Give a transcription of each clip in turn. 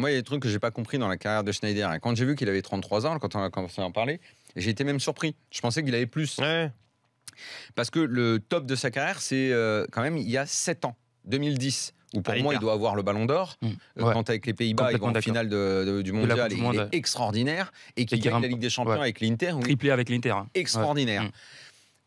Moi, il y a des trucs que j'ai pas compris dans la carrière de Schneider. Et quand j'ai vu qu'il avait 33 ans, quand on a commencé à en parler, j'ai été même surpris. Je pensais qu'il avait plus. Ouais. Parce que le top de sa carrière, c'est quand même il y a 7 ans, 2010. Où pour moi, il doit avoir le ballon d'or. Quand avec les Pays-Bas, il va en finale du mondial, il est extraordinaire. Et qui gagne la Ligue des Champions avec l'Inter. Triplé avec l'Inter. Extraordinaire.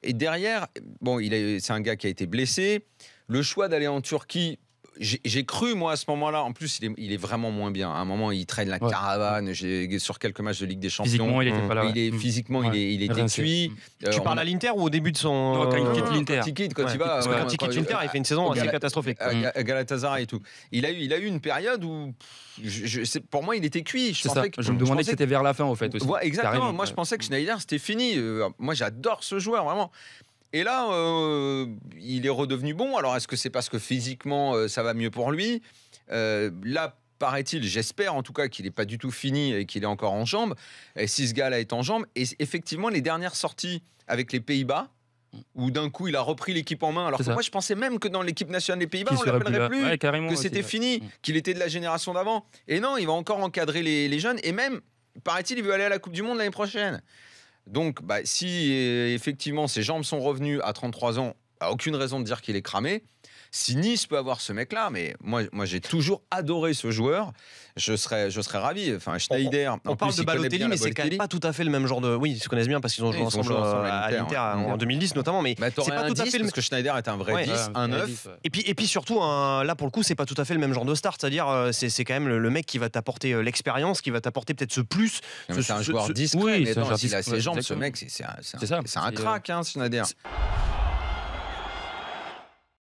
Et derrière, bon, c'est un gars qui a été blessé. Le choix d'aller en Turquie, j'ai cru, moi, à ce moment-là, en plus, il est vraiment moins bien. À un moment, il traîne la caravane sur quelques matchs de Ligue des Champions. Physiquement, il était pas là. Physiquement, il était cuit. Tu parles à l'Inter ou au début de son... Non, quand il quitte l'Inter. Quand il va... Parce que quand il quitte l'Inter, il fait une saison assez catastrophique. À Galatasaray et tout. Il a eu une période où... pour moi, il était cuit. Je me demandais que c'était vers la fin, au fait, aussi. Exactement. Moi, je pensais que Schneider, c'était fini. Moi, j'adore ce joueur, vraiment. Et là, il est redevenu bon. Alors, est-ce que c'est parce que physiquement, ça va mieux pour lui ? Là, paraît-il, j'espère en tout cas qu'il n'est pas du tout fini et qu'il est encore en jambes. Et si ce gars-là est en jambes, et effectivement, les dernières sorties avec les Pays-Bas, où d'un coup, il a repris l'équipe en main. Alors que moi, je pensais même que dans l'équipe nationale des Pays-Bas, on ne l'appellerait plus, que c'était fini, qu'il était de la génération d'avant. Et non, il va encore encadrer les jeunes. Et même, paraît-il, il veut aller à la Coupe du Monde l'année prochaine. Donc, si effectivement ses jambes sont revenues à 33 ans, aucune raison de dire qu'il est cramé. Si Nice peut avoir ce mec-là, mais moi j'ai toujours adoré ce joueur. Je serais ravi. Enfin, Schneider. On parle de Balotelli, mais c'est quand même pas tout à fait le même genre de. Oui, ils se connaissent bien parce qu'ils ont joué ensemble à l'Inter en 2010 notamment. Mais c'est pas tout à fait parce que Schneider est un vrai 10, un 9. Et puis surtout, là pour le coup, c'est pas tout à fait le même genre de start. C'est-à-dire, c'est quand même le mec qui va t'apporter l'expérience, qui va t'apporter peut-être ce plus. C'est un joueur discret. S'il a ses jambes, ce mec, c'est un crack, Schneider.